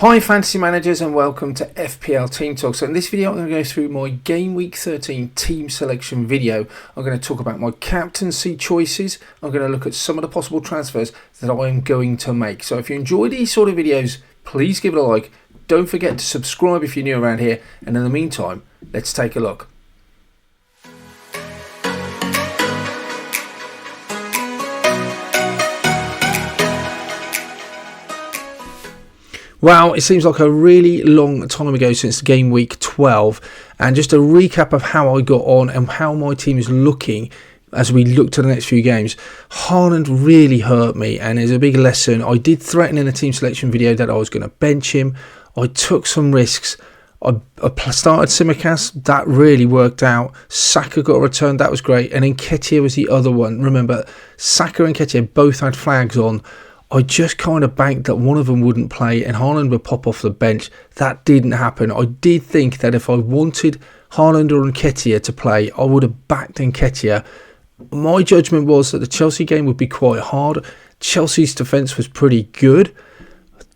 Hi fantasy managers and welcome to FPL Team Talk. So in this video I'm going to go through my Game Week 13 team selection video. I'm going to talk about my captaincy choices. I'm going to look at some of the possible transfers that I am going to make. So if you enjoy these sort of videos, please give it a like. Don't forget to subscribe if you're new around here. And in the meantime, let's take a look. Wow, it seems like a really long time ago since Game Week 12, and just a recap of how I got on and how my team is looking as we look to the next few games. Haaland really hurt me, and it's a big lesson. I did threaten in a team selection video that I was going to bench him. I took some risks. I started Simicast, that really worked out. Saka got a return, that was great, and then Nketiah was the other one. Remember, Saka and Nketiah both had flags on. I just kind of banked that one of them wouldn't play and Haaland would pop off the bench. That didn't happen. I did think that if I wanted Haaland or Nketiah to play, I would have backed Nketiah. My judgment was that the Chelsea game would be quite hard. Chelsea's defence was pretty good.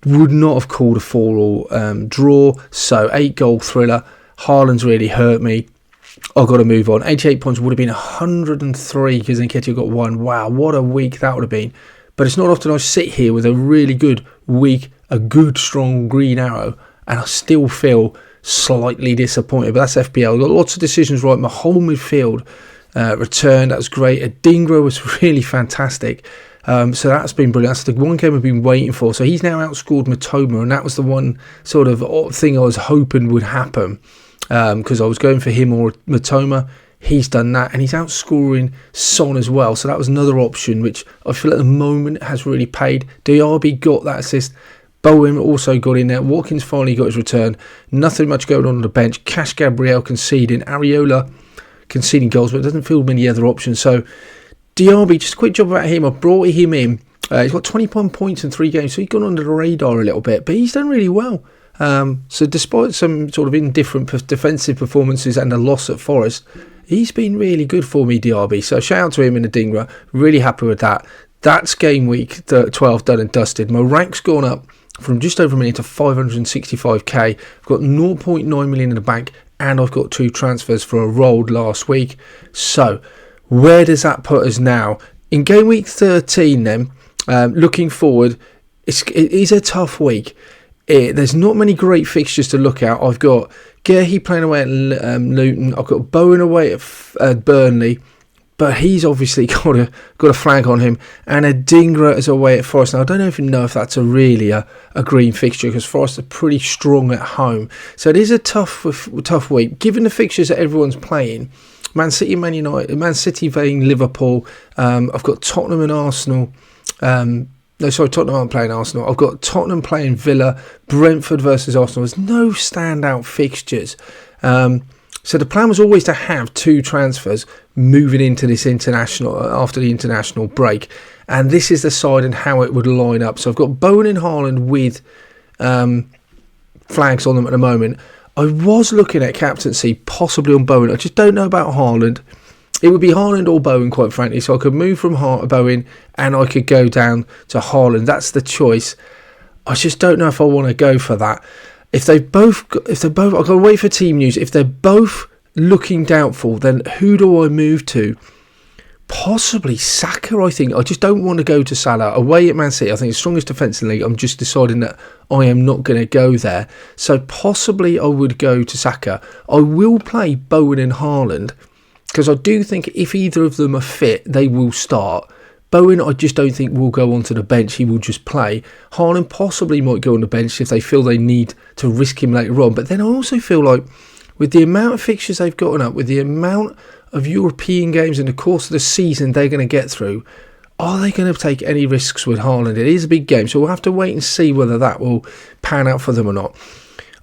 Would not have called a 4-4 draw. So 8-goal thriller. Haaland's really hurt me. I've got to move on. 88 points would have been 103 because Nketiah got 1. Wow, what a week that would have been. But it's not often I sit here with a really good week, a good strong green arrow, and I still feel slightly disappointed. But that's FPL. I got lots of decisions right. My whole midfield returned. That was great. Adingra was really fantastic. So that's been brilliant. That's the one game I've been waiting for. So he's now outscored Matoma, and that was the one sort of thing I was hoping would happen because I was going for him or Matoma. He's done that, and he's outscoring Son as well. So that was another option, which I feel at the moment has really paid. Diaby got that assist. Bowen also got in there. Watkins finally got his return. Nothing much going on the bench. Cash Gabriel conceding. Areola conceding goals, but it doesn't feel many other options. So Diaby, just a quick job about him. I brought him in. He's got 21 points in 3 games, so he's gone under the radar a little bit, but he's done really well. So despite some sort of indifferent defensive performances and a loss at Forest, he's been really good for me, Diaby. So shout out to him and Adingra. Really happy with that. That's Game Week 12 done and dusted. My rank's gone up from just over a million to 565k. I've got 0.9 million in the bank, and I've got 2 transfers for a rolled last week. So where does that put us now? In Game Week 13 then, looking forward, it is a tough week. There's not many great fixtures to look at. I've got Gehi playing away at Luton. I've got Bowen away at Burnley, but he's obviously got a flag on him. And Adingra is away at Forest. Now I don't even know if that's really a green fixture because Forest are pretty strong at home. So it is a tough week. Given the fixtures that everyone's playing, Man City, Man United, Man City playing Liverpool. I've got Tottenham and Arsenal. Tottenham aren't playing Arsenal. I've got Tottenham playing Villa, Brentford versus Arsenal. There's no standout fixtures. So the plan was always to have 2 transfers moving into this international after the international break. And this is the side and how it would line up. So I've got Bowen and Haaland with flags on them at the moment. I was looking at captaincy, possibly on Bowen. I just don't know about Haaland. It would be Haaland or Bowen, quite frankly. So I could move from Bowen and I could go down to Haaland. That's the choice. I just don't know if I want to go for that. If they're both, I've got to wait for team news. If they're both looking doubtful, then who do I move to? Possibly Saka, I think. I just don't want to go to Salah. Away at Man City, I think the strongest defence in the league. I'm just deciding that I am not going to go there. So possibly I would go to Saka. I will play Bowen and Haaland, because I do think if either of them are fit, they will start. Bowen, I just don't think will go onto the bench. He will just play. Haaland possibly might go on the bench if they feel they need to risk him later on. But then I also feel like with the amount of fixtures they've gotten up, with the amount of European games in the course of the season they're going to get through, are they going to take any risks with Haaland? It is a big game, so we'll have to wait and see whether that will pan out for them or not.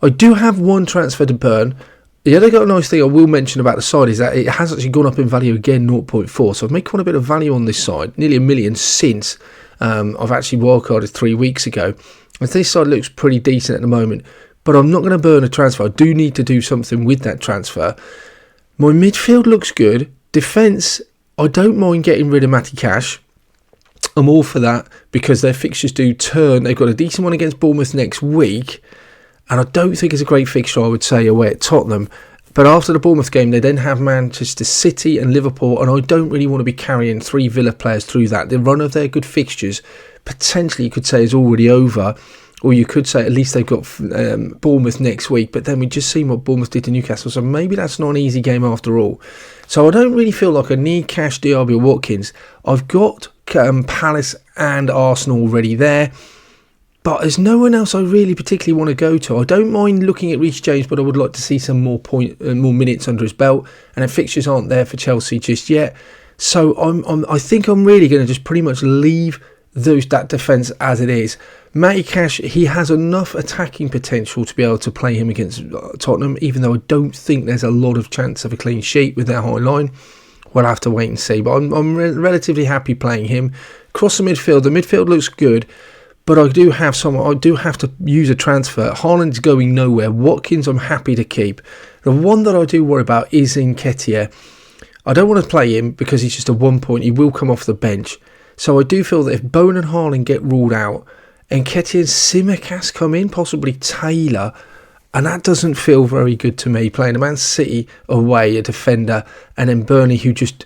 I do have 1 transfer to burn. The other nice thing I will mention about the side is that it has actually gone up in value again, 0.4. So I've made quite a bit of value on this side, nearly $1 million since I've actually wildcarded 3 weeks ago. And this side looks pretty decent at the moment, but I'm not going to burn a transfer. I do need to do something with that transfer. My midfield looks good. Defence, I don't mind getting rid of Matty Cash. I'm all for that because their fixtures do turn. They've got a decent one against Bournemouth next week, and I don't think it's a great fixture, I would say, away at Tottenham. But after the Bournemouth game, they then have Manchester City and Liverpool, and I don't really want to be carrying 3 Villa players through that. The run of their good fixtures, potentially you could say, is already over, or you could say at least they've got Bournemouth next week, but then we just seen what Bournemouth did to Newcastle, so maybe that's not an easy game after all. So I don't really feel like I need Cash, Diaby or Watkins. I've got Palace and Arsenal already there, but there's no one else I really particularly want to go to. I don't mind looking at Reece James, but I would like to see some more minutes under his belt, and the fixtures aren't there for Chelsea just yet. So I think I'm really going to just pretty much leave that defence as it is. Matty Cash, he has enough attacking potential to be able to play him against Tottenham, even though I don't think there's a lot of chance of a clean sheet with their high line. We'll have to wait and see, but I'm relatively happy playing him. Across the midfield looks good, but I do have to use a transfer. Haaland's going nowhere. Watkins I'm happy to keep. The one that I do worry about is Nketiah. I don't want to play him because he's just a 1 point. He will come off the bench. So I do feel that if Bowen and Haaland get ruled out, Nketiah and Tsimikas come in, possibly Taylor, and that doesn't feel very good to me, playing a Man City away, a defender, and then Burnley, who just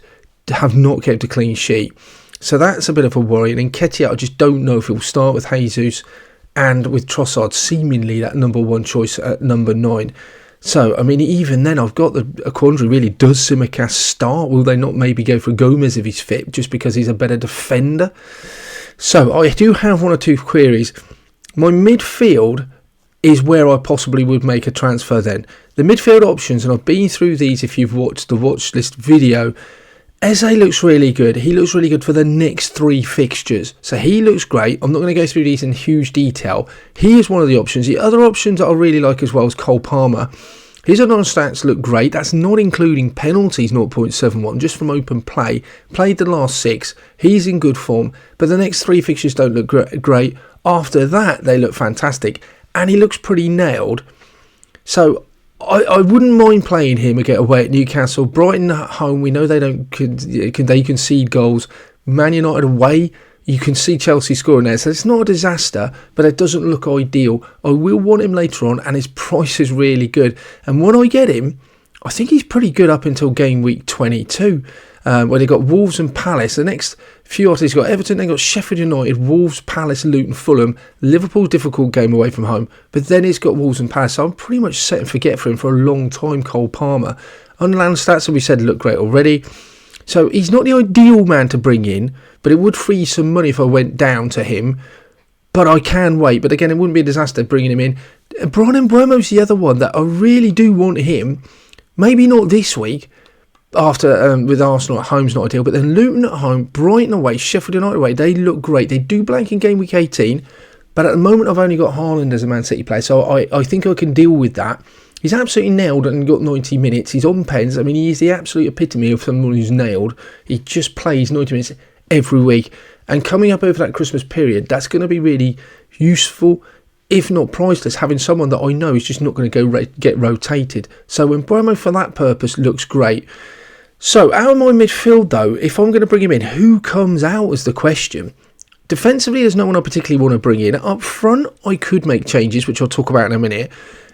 have not kept a clean sheet. So that's a bit of a worry. And Nketiah, I just don't know if he'll start with Jesus and with Trossard, seemingly that number 1 choice at number 9. So, I mean, even then, I've got a quandary, really. Does Tsimikas start? Will they not maybe go for Gomez if he's fit, just because he's a better defender? So, I do have 1 or 2 queries. My midfield is where I possibly would make a transfer then. The midfield options, and I've been through these if you've watched the watch list video. Eze looks really good. He looks really good for the next 3 fixtures. So he looks great. I'm not going to go through these in huge detail. He is one of the options. The other options that I really like as well is Cole Palmer. His other stats look great. That's not including penalties, 0.71, just from open play. Played the last 6. He's in good form. But the next 3 fixtures don't look great. After that, they look fantastic. And he looks pretty nailed. So I wouldn't mind playing him again away at Newcastle. Brighton at home, we know they concede goals. Man United away, you can see Chelsea scoring there. So it's not a disaster, but it doesn't look ideal. I will want him later on, and his price is really good. And when I get him, I think he's pretty good up until game week 22. Where they got Wolves and Palace. The next few after he's got Everton, then got Sheffield United, Wolves, Palace, Luton, Fulham. Liverpool, difficult game away from home. But then he's got Wolves and Palace. So I'm pretty much set and forget for him for a long time, Cole Palmer. Unland stats, as we said, look great already. So he's not the ideal man to bring in, but it would free some money if I went down to him. But I can wait. But again, it wouldn't be a disaster bringing him in. Brian Mbeumo's the other one that I really do want him. Maybe not this week. After with Arsenal at home's not ideal, but then Luton at home, Brighton away, Sheffield United away, they look great. They do blank in game week 18, but at the moment I've only got Haaland as a Man City player, so I think I can deal with that. He's absolutely nailed and got 90 minutes. He's on pens. I mean, he is the absolute epitome of someone who's nailed. He just plays 90 minutes every week, and coming up over that Christmas period, that's going to be really useful, if not priceless, having someone that I know is just not going to go get rotated. So Mbeumo for that purpose looks great. So, out of my midfield though, if I'm going to bring him in, who comes out is the question. Defensively, there's no one I particularly want to bring in. Up front, I could make changes, which I'll talk about in a minute.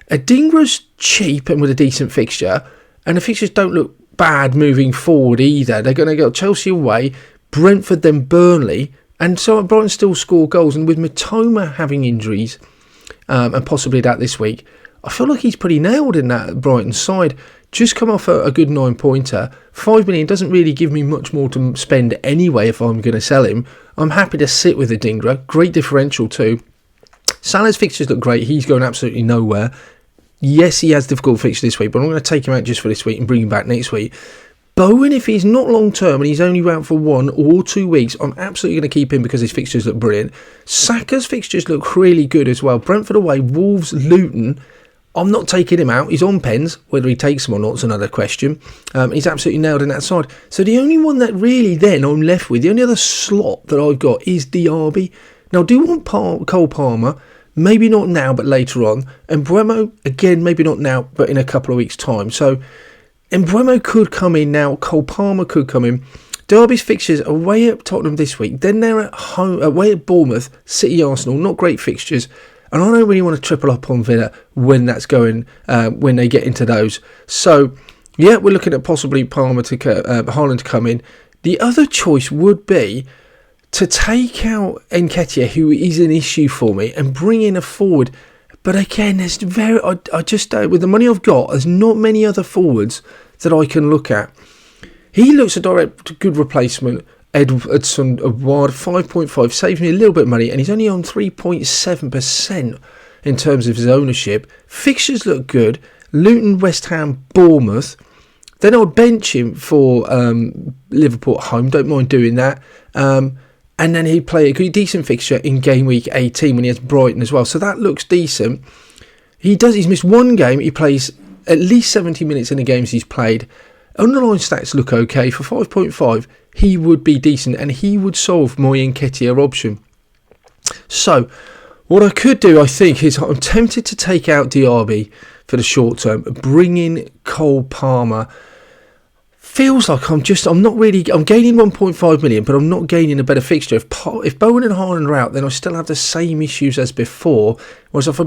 Adingra's cheap and with a decent fixture, and the fixtures don't look bad moving forward either. They're going to go Chelsea away, Brentford, then Burnley, and so Brighton still score goals. And with Matoma having injuries, and possibly that this week, I feel like he's pretty nailed in that Brighton side. Just come off a good 9-pointer. 5 million doesn't really give me much more to spend anyway if I'm going to sell him. I'm happy to sit with Adingra. Great differential too. Salah's fixtures look great. He's going absolutely nowhere. Yes, he has difficult fixtures this week, but I'm going to take him out just for this week and bring him back next week. Bowen, if he's not long term and he's only out for 1 or 2 weeks, I'm absolutely going to keep him because his fixtures look brilliant. Saka's fixtures look really good as well. Brentford away, Wolves, Luton. I'm not taking him out. He's on pens. Whether he takes them or not is another question. He's absolutely nailed in that side. So the only one that really then I'm left with, the only other slot that I've got is Diaby. Now, I do want Cole Palmer. Maybe not now, but later on. And Mbeumo, again, maybe not now, but in a couple of weeks' time. So Mbeumo could come in now. Cole Palmer could come in. Derby's fixtures away at Tottenham this week. Then they're at home, away at Bournemouth, City, Arsenal. Not great fixtures. And I don't really want to triple up on Villa when that's going, when they get into those. So, yeah, we're looking at possibly Haaland to come in. The other choice would be to take out Nketiah, who is an issue for me, and bring in a forward. But again, I just don't, with the money I've got, there's not many other forwards that I can look at. He looks a direct good replacement. Edson Award 5.5 saves me a little bit of money, and he's only on 3.7% in terms of his ownership. Fixtures look good. Luton, West Ham, Bournemouth. Then I'll bench him for Liverpool at home. Don't mind doing that. And then he'd play a decent fixture in game week 18 when he has Brighton as well. So that looks decent. He's missed one game. He plays at least 70 minutes in the games he's played. Underlying stats look okay. For 5.5, he would be decent, and he would solve my Nketiah option. So, what I could do, I think, is I'm tempted to take out Diaby for the short term, bring in Cole Palmer. Feels like I'm gaining 1.5 million, but I'm not gaining a better fixture. If Bowen and Haaland are out, then I still have the same issues as before. Whereas if I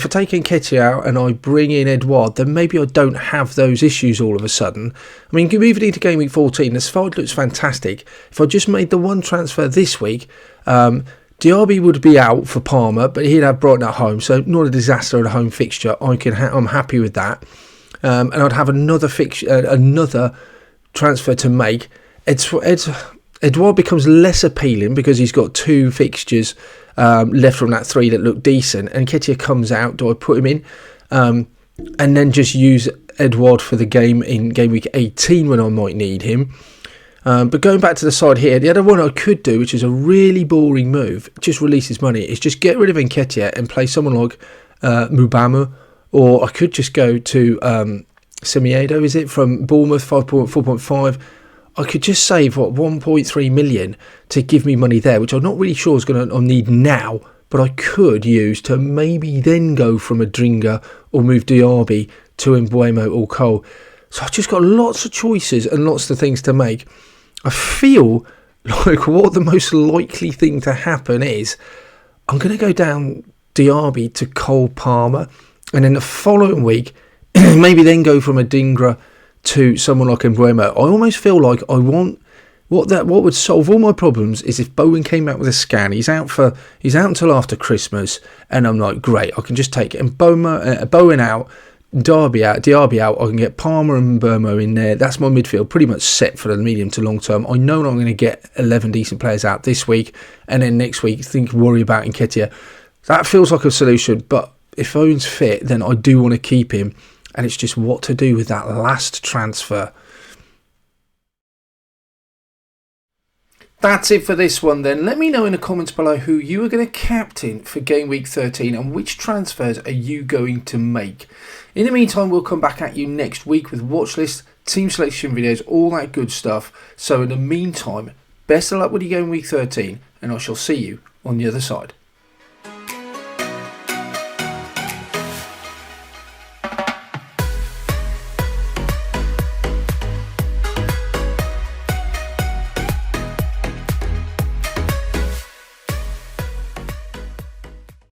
take Nketiah out and I bring in Edouard, then maybe I don't have those issues all of a sudden. I mean, moving into game week 14, the squad looks fantastic. If I just made the one transfer this week, Diaby would be out for Palmer, but he'd have Brighton at home, so not a disaster at a home fixture. I'm happy with that. And I'd have another transfer to make. Edouard becomes less appealing because he's got two fixtures left from that three that look decent. And Nketiah comes out. Do I put him in? And then just use Edouard for the game in game week 18 when I might need him. But going back to the side here, the other one I could do, which is a really boring move, just release his money, is just get rid of Nketiah and play someone like Mubama. Or I could just go to Semedo, is it, from Bournemouth, 4.5. I could just save, 1.3 million to give me money there, which I'm not really sure is going to need now, but I could use to maybe then go from a Dringa or move Diaby to Mbeumo or Cole. So I've just got lots of choices and lots of things to make. I feel like what the most likely thing to happen is I'm going to go down Diaby to Cole Palmer. And then the following week, maybe then go from a Dingra to someone like Mbeumo. I almost feel like I want what would solve all my problems is if Bowen came out with a scan. He's out until after Christmas, and I'm like, great, I can just take it. And Bowen out, Diaby out. I can get Palmer and Mbeumo in there. That's my midfield pretty much set for the medium to long term. I know I'm going to get 11 decent players out this week, and then next week worry about Nketiah. That feels like a solution, but if Owen's fit, then I do want to keep him, and it's just what to do with that last transfer. That's it for this one then. Let me know in the comments below who you are going to captain for game week 13 and which transfers are you going to make. In the meantime, we'll come back at you next week with watch lists, team selection videos, all that good stuff. So in the meantime, best of luck with your game week 13, and I shall see you on the other side.